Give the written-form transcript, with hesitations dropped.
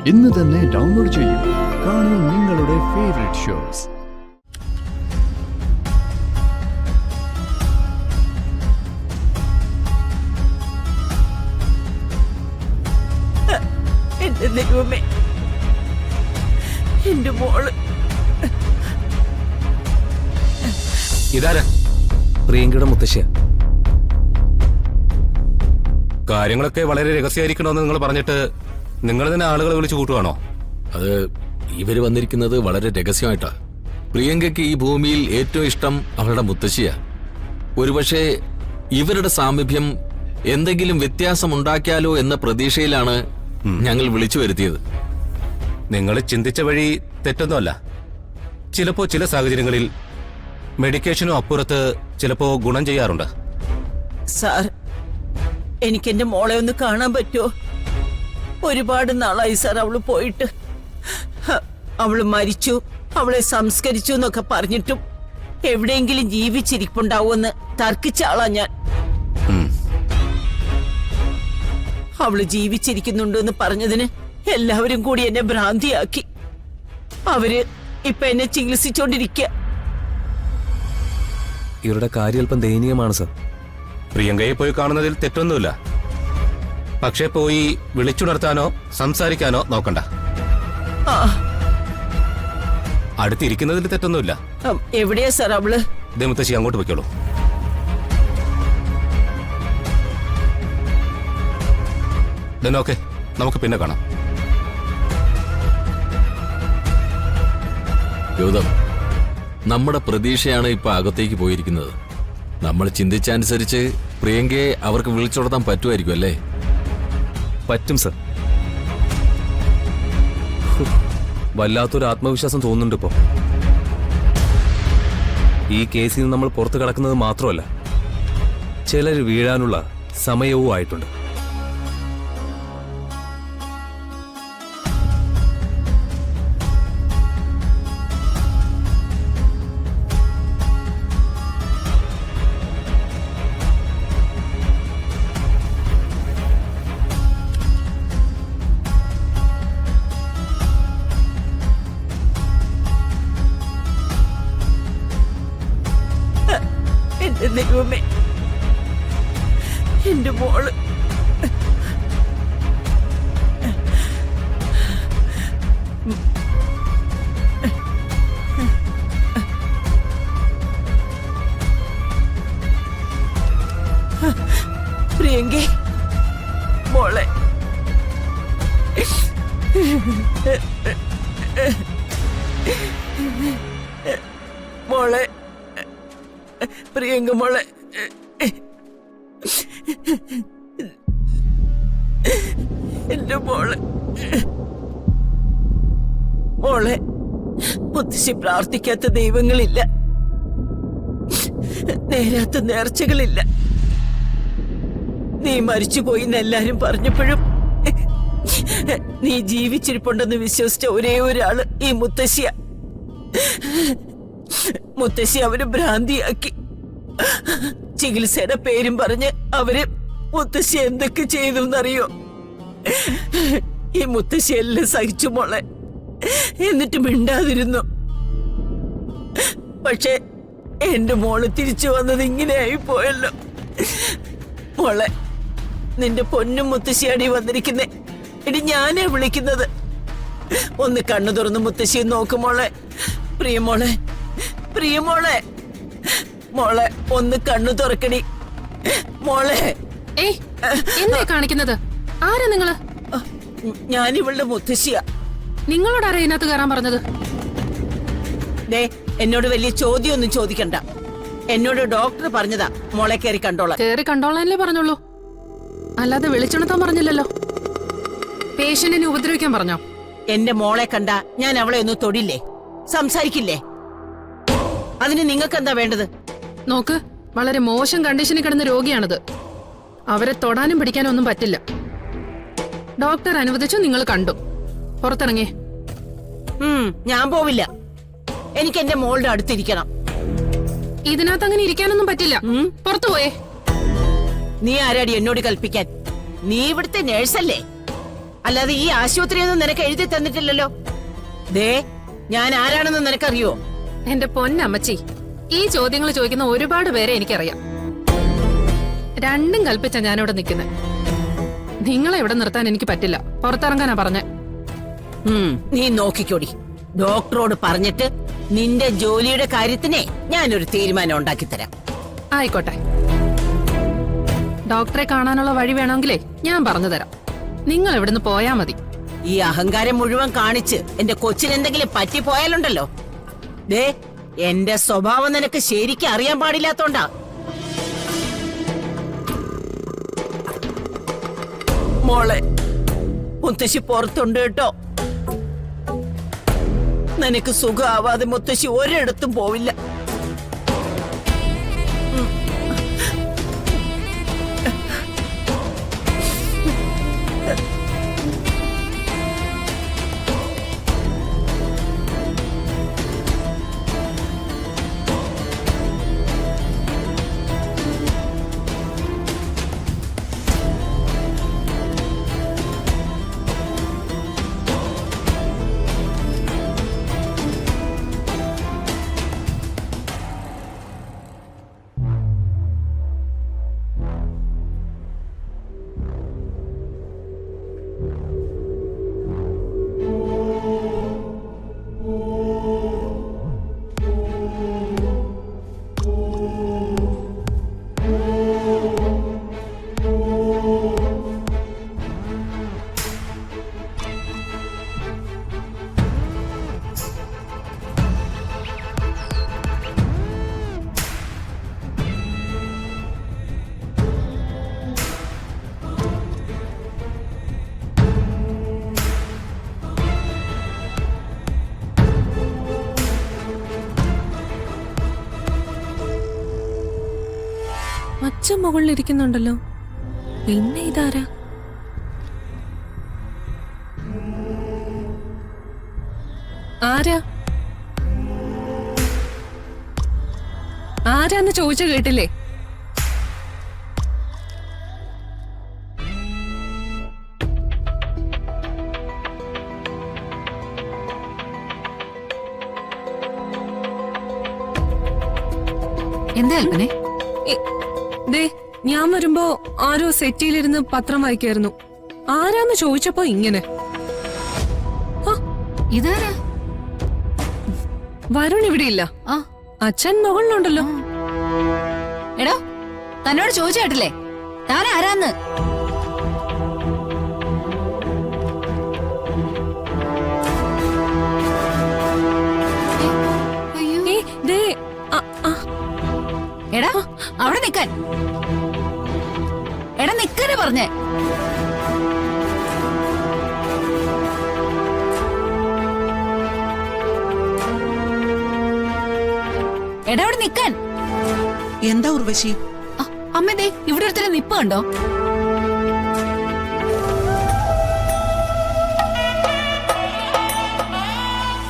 ഇന്ന് തന്നെ ഡൗൺലോഡ് ചെയ്യൂ. കാണൂ നിങ്ങളുടെ ഫേവറേറ്റ് ഷോസ്. എന്റെ ദൈവമേ, എന്റെ മോള്. ഇതാരാ? പ്രിയങ്കയുടെ മുത്തശ്ശിയ. കാര്യങ്ങളൊക്കെ വളരെ രഹസ്യമായിരിക്കണമെന്ന് നിങ്ങൾ പറഞ്ഞിട്ട് നിങ്ങൾ തന്നെ ആളുകളെ വിളിച്ചു കൂട്ടുവാണോ? അത് ഇവര് വന്നിരിക്കുന്നത് വളരെ രഹസ്യമായിട്ടാ. പ്രിയങ്കയ്ക്ക് ഈ ഭൂമിയിൽ ഏറ്റവും ഇഷ്ടം അവളുടെ മുത്തശ്ശിയാ. ഒരുപക്ഷെ ഇവരുടെ സാമീപ്യം എന്തെങ്കിലും വ്യത്യാസമുണ്ടാക്കിയാലോ എന്ന പ്രതീക്ഷയിലാണ് ഞങ്ങൾ വിളിച്ചു വരുത്തിയത്. നിങ്ങൾ ചിന്തിച്ച വഴി തെറ്റൊന്നുമല്ല. ചിലപ്പോ ചില സാഹചര്യങ്ങളിൽ മെഡിക്കേഷനും അപ്പുറത്ത് ചിലപ്പോ ഗുണം ചെയ്യാറുണ്ട്. സാർ, എനിക്ക് എന്റെ മോളെ ഒന്ന് കാണാൻ പറ്റുമോ? ഒരുപാട് നാളായി സാർ അവള് പോയിട്ട്. അവള് മരിച്ചു, അവളെ സംസ്കരിച്ചു എന്നൊക്കെ പറഞ്ഞിട്ടും എവിടെയെങ്കിലും ജീവിച്ചിരിപ്പുണ്ടാവുമെന്ന് തർക്കിച്ച ആളാ ഞാൻ. അവള് ജീവിച്ചിരിക്കുന്നുണ്ടെന്ന് പറഞ്ഞതിന് എല്ലാവരും കൂടി എന്നെ ഭ്രാന്തിയാക്കി. അവര് ഇപ്പൊ എന്നെ ചികിത്സിച്ചോണ്ടിരിക്കുക. ഇവരുടെ കാര്യം അല്പം ദയനീയമാണ് സർ. പ്രിയങ്കയെ പോയി കാണുന്നതിൽ തെറ്റൊന്നുമില്ല. പക്ഷെ പോയി വിളിച്ചുണർത്താനോ സംസാരിക്കാനോ നോക്കണ്ട. അടുത്തിരിക്കുന്നതിൽ തെറ്റൊന്നുമില്ല. എവിടെയാ സാർ അവള്? ദേ മുത്തശ്ശി, അങ്ങോട്ട് പൊയ്ക്കോളൂ. ഓക്കെ, നമുക്ക് പിന്നെ കാണാം. ഗൗതം, നമ്മുടെ പ്രതീക്ഷയാണ് ഇപ്പൊ അകത്തേക്ക് പോയിരിക്കുന്നത്. നമ്മൾ ചിന്തിച്ചനുസരിച്ച് പ്രിയങ്കയെ അവർക്ക് വിളിച്ചുണർത്താൻ പറ്റുമായിരിക്കും അല്ലേ? പറ്റും സർ. വല്ലാത്തൊരു ആത്മവിശ്വാസം തോന്നുന്നുണ്ട് ഇപ്പോ. ഈ കേസിൽ നിന്ന് നമ്മൾ പുറത്തു കടക്കുന്നത് മാത്രമല്ല, ചിലർ വീഴാനുള്ള സമയവും ആയിട്ടുണ്ട്. എന്റെ ദൈവമേ, എന്റെ മോള്. പ്രിയങ്കേ, മോളെ. മോളെ, പ്രിയങ്ക മോളെ. എന്റെ മോളെ. മോളെ, മുത്തശ്ശി പ്രാർത്ഥിക്കാത്ത ദൈവങ്ങളില്ല, നേരാത്ത നേർച്ചകളില്ല. നീ മരിച്ചുപോയി എന്ന് എല്ലാരും പറഞ്ഞപ്പോഴും നീ ജീവിച്ചിരിപ്പുണ്ടെന്ന് വിശ്വസിച്ച ഒരേ ഒരാള് ഈ മുത്തശ്ശിയ. മുത്തശ്ശി അവര് ഭ്രാന്തിയാക്കി. ചികിത്സയുടെ പേരും പറഞ്ഞ് അവര് മുത്തശ്ശി എന്തൊക്കെ ചെയ്തു എന്നറിയോ? ഈ മുത്തശ്ശി എല്ലാം സഹിച്ചു മോളെ, എന്നിട്ട് മിണ്ടാതിരുന്നു. പക്ഷെ എന്റെ മോള് തിരിച്ചു വന്നത് ഇങ്ങനെയായി പോയല്ലോ. മോളെ, നിന്റെ പൊന്നും മുത്തശ്ശിയാടി വന്നിരിക്കുന്നേ. ഇനി ഞാനേ വിളിക്കുന്നത്. ഒന്ന് കണ്ണു തുറന്ന് മുത്തശ്ശി നോക്കുമോളെ. പ്രിയമോളെ, പ്രിയമോളെ, മോളെ ഒന്ന് കണ്ണു തുറക്കടി മോളെ. എന്താ കാണിക്കുന്നത്? ആരാ നിങ്ങള്? ഞാൻ ഇവളുടെ മുത്തശ്ശിയാ. നിങ്ങളോട് ആരാ ഇതിനകത്ത് കയറാൻ പറഞ്ഞത്? ദേ, എന്നോട് വലിയ ചോദ്യമൊന്നും ചോദിക്കണ്ട. എന്നോട് ഡോക്ടർ പറഞ്ഞതാ മോളെ കയറി കണ്ടോളാം. കയറി കണ്ടോളാനല്ലേ പറഞ്ഞോളൂ, അല്ലാതെ വിളിച്ചുണർത്താൻ പറഞ്ഞില്ലല്ലോ. പേഷ്യന്റിനെ ഉപദ്രവിക്കാൻ പറഞ്ഞോ? എന്റെ മോളെ കണ്ട ഞാൻ അവളെ ഒന്ന് തൊടില്ലേ, സംസാരിക്കില്ലേ? അതിന് നിങ്ങൾക്ക് എന്താ വേണ്ടത്? നോക്ക്, വളരെ മോശം കണ്ടീഷനിൽ കിടന്ന രോഗിയാണത്. അവരെ തൊടാനും പിടിക്കാനും ഒന്നും പറ്റില്ല. ഡോക്ടർ അനുവദിച്ചു, നിങ്ങൾ കണ്ടു. പുറത്തിറങ്ങേ. ഞാൻ പോവില്ല. എനിക്ക് എന്റെ മോളുടെ അടുത്തിരിക്കണം. ഇതിനകത്ത് അങ്ങനെ ഇരിക്കാനൊന്നും പറ്റില്ല. പുറത്തു പോയേ. നീ ആരാടി എന്നോട് കൽപ്പിക്കാൻ? നീ ഇവിടുത്തെ നേഴ്സല്ലേ? അല്ലാതെ ഈ ആശുപത്രിയൊന്നും നിനക്ക് എഴുതി തന്നിട്ടില്ലല്ലോ. ദേ, ഞാൻ ആരാണെന്ന് നിനക്കറിയോ? എന്റെ പൊന്നമ്മച്ചി, ഈ ചോദ്യങ്ങൾ ചോദിക്കുന്ന ഒരുപാട് പേരെ എനിക്കറിയാം. രണ്ടും കൽപ്പിച്ച ഞാനിവിടെ നിൽക്കുന്നത്. നിങ്ങളെ ഇവിടെ നിർത്താൻ എനിക്ക് പറ്റില്ല. പുറത്തിറങ്ങാനാ പറഞ്ഞേ. നീ നോക്കിക്കോടി. ഡോക്ടറോട് പറഞ്ഞിട്ട് നിന്റെ ജോലിയുടെ കാര്യത്തിനെ ഞാനൊരു തീരുമാനം ഉണ്ടാക്കി തരാം. ആയിക്കോട്ടെ. ഡോക്ടറെ കാണാനുള്ള വഴി വേണമെങ്കിലേ ഞാൻ പറഞ്ഞു തരാം. നിങ്ങൾ ഇവിടുന്ന് പോയാ മതി. ഈ അഹങ്കാരം മുഴുവൻ കാണിച്ച് എന്റെ കൊച്ചിനെന്തെങ്കിലും പറ്റിപ്പോയാലുണ്ടല്ലോ. ദേ, എന്റെ സ്വഭാവം നിനക്ക് ശരിക്കും അറിയാൻ പാടില്ലാത്തോണ്ടാ. മോളെ, മുത്തശ്ശി പുറത്തുണ്ട് കേട്ടോ. നിനക്ക് സുഖമാവാതെ മുത്തശ്ശി ഒരിടത്തും പോവില്ല. അച്ഛൻ മുകളിലിരിക്കുന്നുണ്ടല്ലോ. പിന്നെ ഇതാരാ? ആരാ ആരാന്ന് ചോദിച്ച കേട്ടില്ലേ? എന്താ അല്പനെ? ദേ, ഞാൻ വരുമ്പോ ആരോ സെറ്റിയിലിരുന്ന് പത്രം വായിക്കായിരുന്നു. ആരാന്ന് ചോദിച്ചപ്പോ ഇങ്ങനെ. ഇതാരാ? വരുൺ ഇവിടെ ഇല്ല. ആ, അച്ഛൻ മുകളിലുണ്ടല്ലോ. എടോ, തന്നോട് ചോദിച്ചു കേട്ടില്ലേ താൻ ആരാന്ന്? ഏ, ദേ, എടാ, അവിടെ നിക്കാൻ. എടാ, നിക്കാനാ പറഞ്ഞേ. എടാ, അവിടെ നിക്കാൻ. എന്താ ഉർവശി? അമ്മ ദേ ഇവിടെ ഒരുത്തരം നിപ്പ് കണ്ടോ?